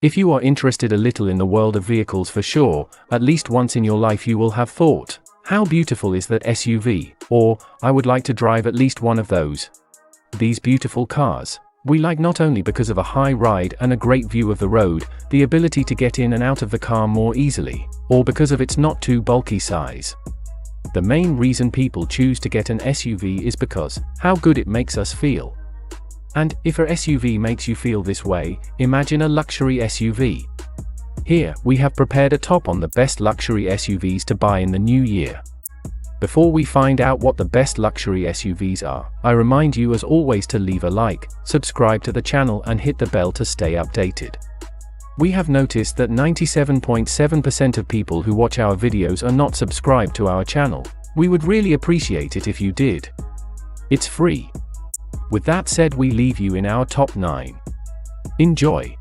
If you are interested a little in the world of vehicles for sure, at least once in your life you will have thought, how beautiful is that SUV, or, I would like to drive at least one of those. These beautiful cars. We like not only because of a high ride and a great view of the road, the ability to get in and out of the car more easily, or because of its not too bulky size. The main reason people choose to get an SUV is because how good it makes us feel. And if a SUV makes you feel this way, imagine a luxury SUV. Here, we have prepared a top on the best luxury SUVs to buy in the new year. Before we find out what the best luxury SUVs are, I remind you as always to leave a like, subscribe to the channel and hit the bell to stay updated. We have noticed that 97.7% of people who watch our videos are not subscribed to our channel. We would really appreciate it if you did. It's free. With that said, we leave you in our top 9. Enjoy.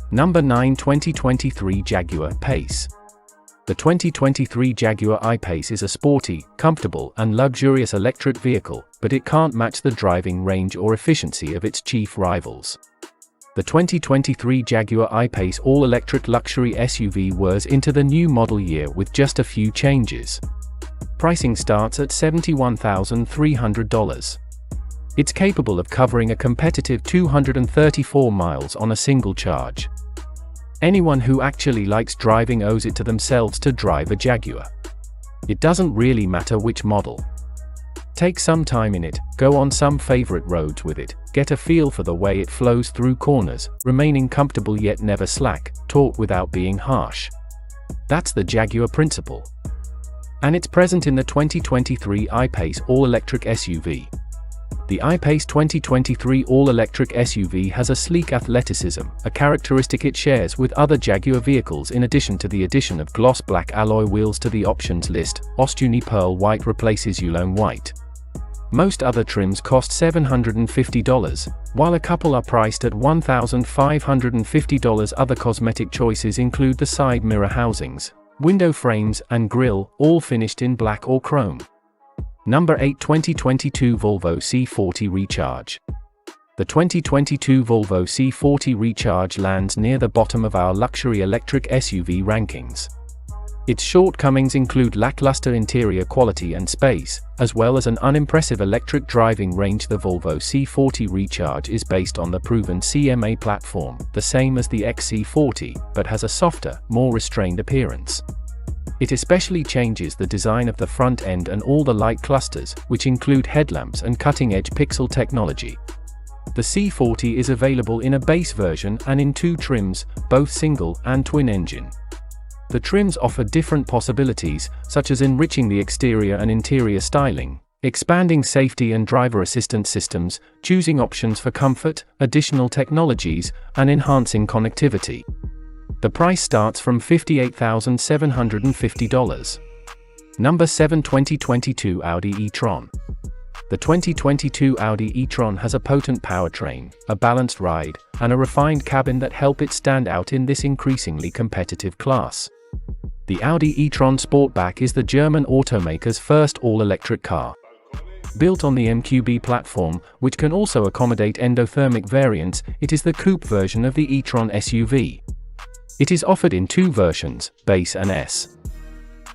Number 9, 2023 Jaguar Pace. The 2023 Jaguar I-Pace is a sporty, comfortable, and luxurious electric vehicle, but it can't match the driving range or efficiency of its chief rivals. The 2023 Jaguar I-Pace all-electric luxury SUV wears into the new model year with just a few changes. Pricing starts at $71,300. It's capable of covering a competitive 234 miles on a single charge. Anyone who actually likes driving owes it to themselves to drive a Jaguar. It doesn't really matter which model. Take some time in it, go on some favorite roads with it, get a feel for the way it flows through corners, remaining comfortable yet never slack, torque without being harsh. That's the Jaguar principle. And it's present in the 2023 I-Pace all-electric SUV. The I-Pace 2023 all-electric SUV has a sleek athleticism, a characteristic it shares with other Jaguar vehicles in addition to the addition of gloss black alloy wheels to the options list. Ostuni Pearl White replaces Ulone White. Most other trims cost $750, while a couple are priced at $1,550. Other cosmetic choices include the side mirror housings, window frames, and grille, all finished in black or chrome. Number 8, 2022 Volvo C40 Recharge. The 2022 Volvo C40 Recharge lands near the bottom of our luxury electric SUV rankings. Its shortcomings include lackluster interior quality and space, as well as an unimpressive electric driving range. The Volvo C40 Recharge is based on the proven CMA platform, the same as the XC40, but has a softer, more restrained appearance. It especially changes the design of the front end and all the light clusters, which include headlamps and cutting-edge pixel technology. The C40 is available in a base version and in 2 trims, both single and twin engine. The trims offer different possibilities, such as enriching the exterior and interior styling, expanding safety and driver assistance systems, choosing options for comfort, additional technologies, and enhancing connectivity. The price starts from $58,750. Number 7, 2022 Audi e-tron. The 2022 Audi e-tron has a potent powertrain, a balanced ride, and a refined cabin that help it stand out in this increasingly competitive class. The Audi e-tron Sportback is the German automaker's first all-electric car. Built on the MQB platform, which can also accommodate endothermic variants, it is the coupe version of the e-tron SUV. It is offered in 2 versions, Base and S.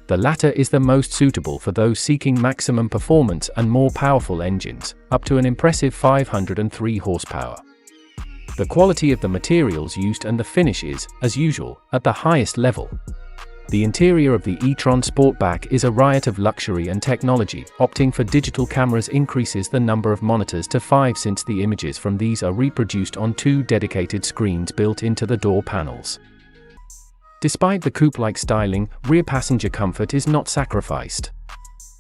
The latter is the most suitable for those seeking maximum performance and more powerful engines, up to an impressive 503 horsepower. The quality of the materials used and the finish is, as usual, at the highest level. The interior of the e-tron Sportback is a riot of luxury and technology. Opting for digital cameras increases the number of monitors to 5 since the images from these are reproduced on 2 dedicated screens built into the door panels. Despite the coupe-like styling, rear passenger comfort is not sacrificed.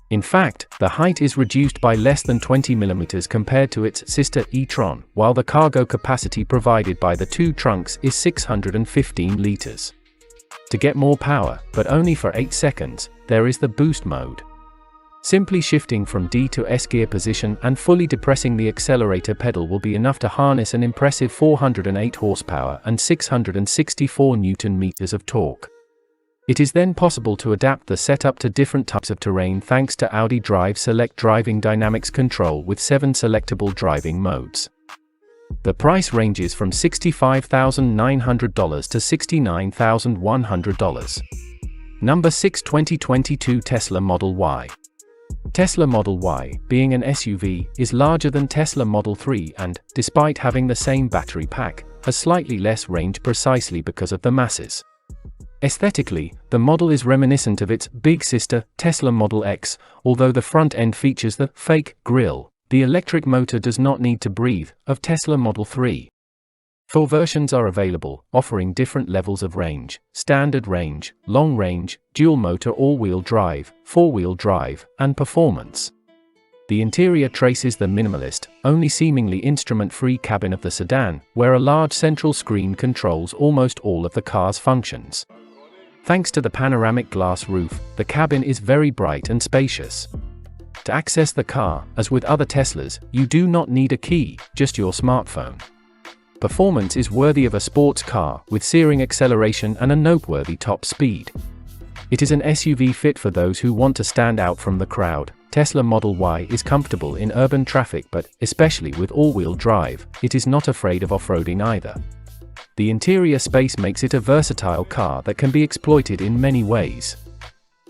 In fact, the height is reduced by less than 20 mm compared to its sister e-tron, while the cargo capacity provided by the 2 trunks is 615 liters. To get more power, but only for 8 seconds, there is the boost mode. Simply shifting from D to S gear position and fully depressing the accelerator pedal will be enough to harness an impressive 408 horsepower and 664 Nm of torque. It is then possible to adapt the setup to different types of terrain thanks to Audi Drive Select driving dynamics control with 7 selectable driving modes. The price ranges from $65,900 to $69,100. Number 6. 2022 Tesla Model Y. Tesla Model Y, being an SUV, is larger than Tesla Model 3 and, despite having the same battery pack, has slightly less range precisely because of the masses. Aesthetically, the model is reminiscent of its big sister, Tesla Model X, although the front end features the fake grille. The electric motor does not need to breathe, of Tesla Model 3. 4 versions are available, offering different levels of range: standard range, long range, dual motor all-wheel drive, four-wheel drive, and performance. The interior traces the minimalist, only seemingly instrument-free cabin of the sedan, where a large central screen controls almost all of the car's functions. Thanks to the panoramic glass roof, the cabin is very bright and spacious. To access the car, as with other Teslas, you do not need a key, just your smartphone. Performance is worthy of a sports car, with searing acceleration and a noteworthy top speed. It is an SUV fit for those who want to stand out from the crowd. Tesla Model Y is comfortable in urban traffic, but, especially with all-wheel drive, it is not afraid of off-roading either. The interior space makes it a versatile car that can be exploited in many ways.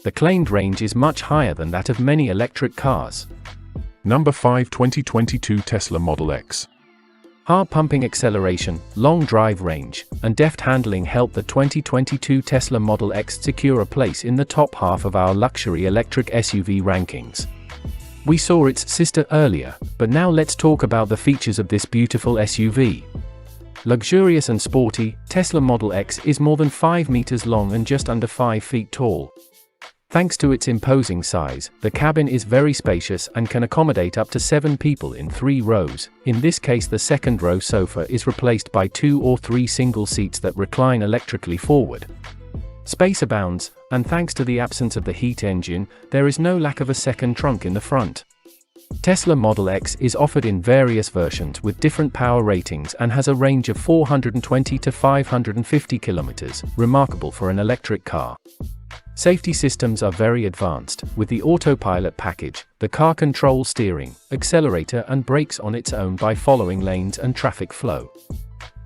The claimed range is much higher than that of many electric cars. Number 5. 2022 Tesla Model X. Hard-pumping acceleration, long drive range, and deft handling help the 2022 Tesla Model X secure a place in the top half of our luxury electric SUV rankings. We saw its sister earlier, but now let's talk about the features of this beautiful SUV. Luxurious and sporty, Tesla Model X is more than 5 meters long and just under 5 feet tall. Thanks to its imposing size, the cabin is very spacious and can accommodate up to 7 people in 3 rows. In this case, the second row sofa is replaced by 2 or 3 single seats that recline electrically forward. Space abounds, and thanks to the absence of the heat engine, there is no lack of a second trunk in the front. Tesla Model X is offered in various versions with different power ratings and has a range of 420 to 550 kilometers, remarkable for an electric car. Safety systems are very advanced. With the autopilot package, the car controls steering, accelerator and brakes on its own by following lanes and traffic flow.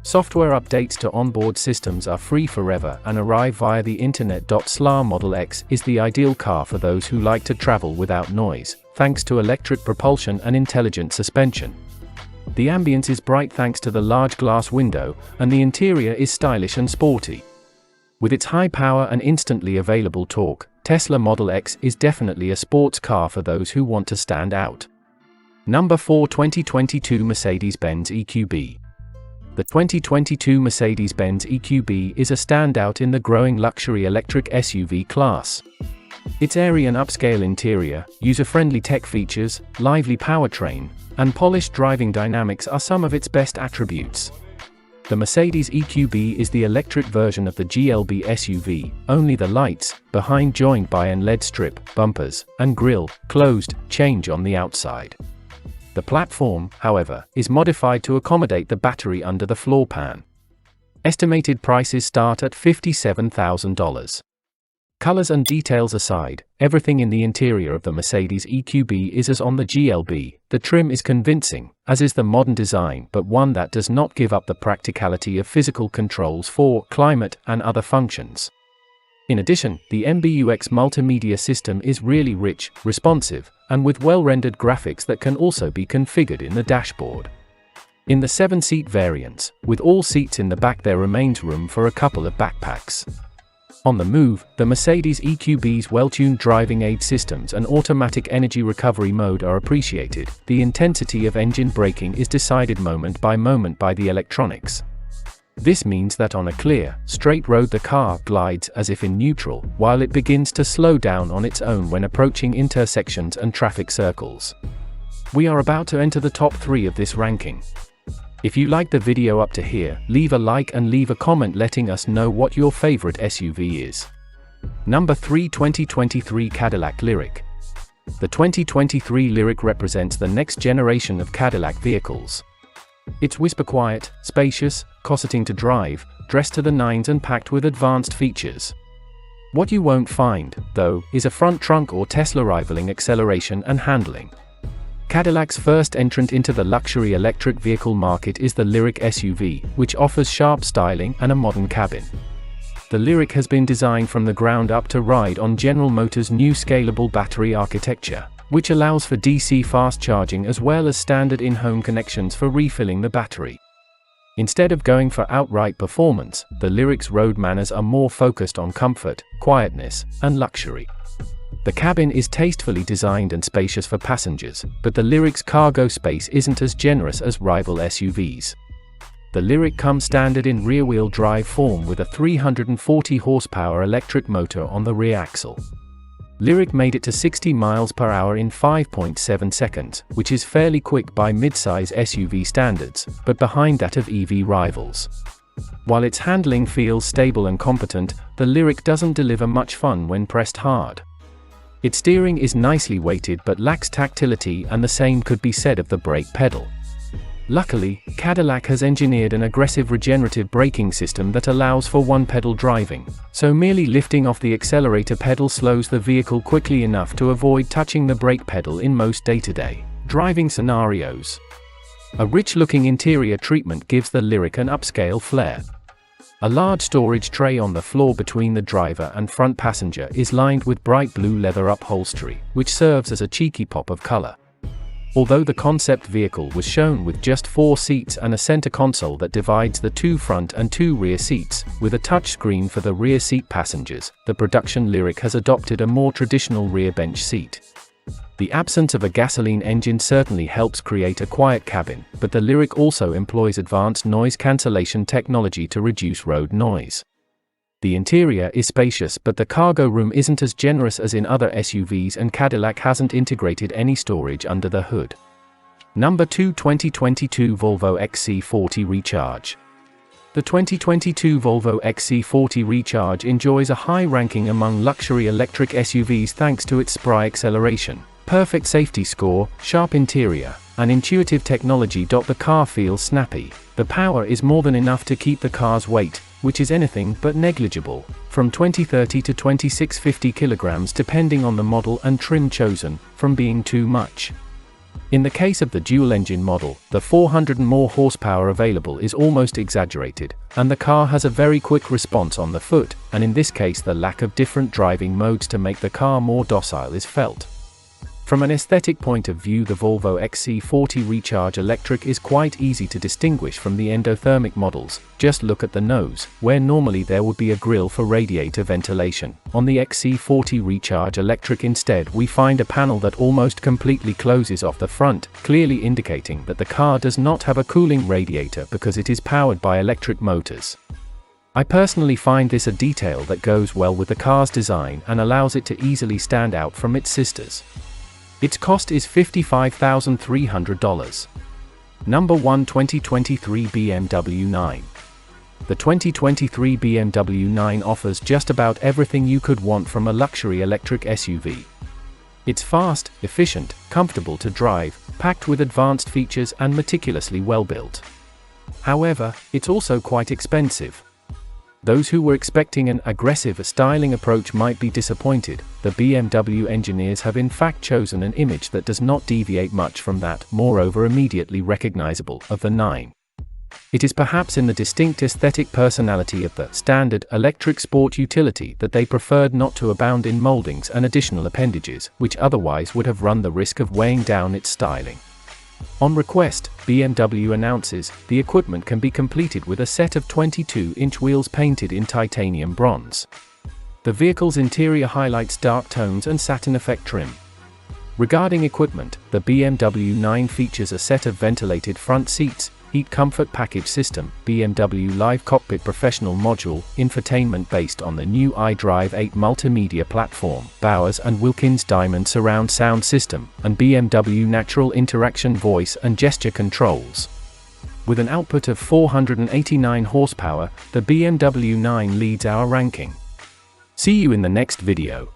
Software updates to onboard systems are free forever and arrive via the internet. Model X is the ideal car for those who like to travel without noise, thanks to electric propulsion and intelligent suspension. The ambience is bright thanks to the large glass window, and the interior is stylish and sporty. With its high power and instantly available torque, Tesla Model X is definitely a sports car for those who want to stand out. Number 4. 2022 Mercedes-Benz EQB. The 2022 Mercedes-Benz EQB is a standout in the growing luxury electric SUV class. Its airy and upscale interior, user-friendly tech features, lively powertrain, and polished driving dynamics are some of its best attributes. The Mercedes EQB is the electric version of the GLB SUV, only the lights, behind joined by an LED strip, bumpers, and grille, closed, change on the outside. The platform, however, is modified to accommodate the battery under the floor pan. Estimated prices start at $57,000. Colors and details aside, everything in the interior of the Mercedes EQB is as on the GLB. The trim is convincing, as is the modern design, but one that does not give up the practicality of physical controls for climate and other functions. In addition, the MBUX multimedia system is really rich, responsive, and with well-rendered graphics that can also be configured in the dashboard. In the 7-seat variants, with all seats in the back, there remains room for a couple of backpacks. On the move, the Mercedes EQB's well-tuned driving aid systems and automatic energy recovery mode are appreciated. The intensity of engine braking is decided moment by the electronics. This means that on a clear, straight road the car glides as if in neutral, while it begins to slow down on its own when approaching intersections and traffic circles. We are about to enter the top 3 of this ranking. If you liked the video up to here, leave a like and leave a comment letting us know what your favorite SUV is. Number 3. 2023 Cadillac Lyriq. The 2023 Lyriq represents the next generation of Cadillac vehicles. It's whisper quiet, spacious, cosseting to drive, dressed to the nines and packed with advanced features. What you won't find, though, is a front trunk or Tesla rivaling acceleration and handling. Cadillac's first entrant into the luxury electric vehicle market is the Lyriq SUV, which offers sharp styling and a modern cabin. The Lyriq has been designed from the ground up to ride on General Motors' new scalable battery architecture, which allows for DC fast charging as well as standard in-home connections for refilling the battery. Instead of going for outright performance, the Lyriq's road manners are more focused on comfort, quietness, and luxury. The cabin is tastefully designed and spacious for passengers, but the Lyriq's cargo space isn't as generous as rival SUVs. The Lyriq comes standard in rear-wheel drive form with a 340 horsepower electric motor on the rear axle. Lyriq made it to 60 miles per hour in 5.7 seconds, which is fairly quick by mid-size SUV standards, but behind that of EV rivals. While its handling feels stable and competent, the Lyriq doesn't deliver much fun when pressed hard. Its steering is nicely weighted but lacks tactility, and the same could be said of the brake pedal. Luckily, Cadillac has engineered an aggressive regenerative braking system that allows for one-pedal driving, so merely lifting off the accelerator pedal slows the vehicle quickly enough to avoid touching the brake pedal in most day-to-day driving scenarios. A rich-looking interior treatment gives the Lyriq an upscale flair. A large storage tray on the floor between the driver and front passenger is lined with bright blue leather upholstery, which serves as a cheeky pop of color. Although the concept vehicle was shown with just 4 seats and a center console that divides the 2 front and 2 rear seats, with a touchscreen for the rear seat passengers, the production Lyriq has adopted a more traditional rear bench seat. The absence of a gasoline engine certainly helps create a quiet cabin, but the Lyriq also employs advanced noise cancellation technology to reduce road noise. The interior is spacious, but the cargo room isn't as generous as in other SUVs, and Cadillac hasn't integrated any storage under the hood. Number 2. 2022 Volvo XC40 Recharge. The 2022 Volvo XC40 Recharge enjoys a high ranking among luxury electric SUVs thanks to its spry acceleration, perfect safety score, sharp interior, and intuitive technology. The car feels snappy. The power is more than enough to keep the car's weight, which is anything but negligible, from 2030 to 2650 kilograms depending on the model and trim chosen, from being too much. In the case of the dual-engine model, the 400 and more horsepower available is almost exaggerated, and the car has a very quick response on the foot, and in this case the lack of different driving modes to make the car more docile is felt. From an aesthetic point of view, the Volvo XC40 Recharge Electric is quite easy to distinguish from the endothermic models. Just look at the nose, where normally there would be a grille for radiator ventilation. On the XC40 Recharge Electric instead we find a panel that almost completely closes off the front, clearly indicating that the car does not have a cooling radiator because it is powered by electric motors. I personally find this a detail that goes well with the car's design and allows it to easily stand out from its sisters. Its cost is $55,300. Number 1. 2023 BMW 9. The 2023 BMW 9 offers just about everything you could want from a luxury electric SUV. It's fast, efficient, comfortable to drive, packed with advanced features and meticulously well built. However, it's also quite expensive. Those who were expecting an aggressive styling approach might be disappointed. The BMW engineers have in fact chosen an image that does not deviate much from that, moreover immediately recognizable, of the 9. It is perhaps in the distinct aesthetic personality of the standard electric sport utility that they preferred not to abound in moldings and additional appendages, which otherwise would have run the risk of weighing down its styling. On request, BMW announces, the equipment can be completed with a set of 22-inch wheels painted in titanium bronze. The vehicle's interior highlights dark tones and satin effect trim. Regarding equipment, the BMW 9 features a set of ventilated front seats, heat comfort package system, BMW Live Cockpit Professional module, infotainment based on the new iDrive 8 multimedia platform, Bowers & Wilkins Diamond surround sound system, and BMW Natural Interaction voice and gesture controls. With an output of 489 horsepower, the BMW 9 leads our ranking. See you in the next video.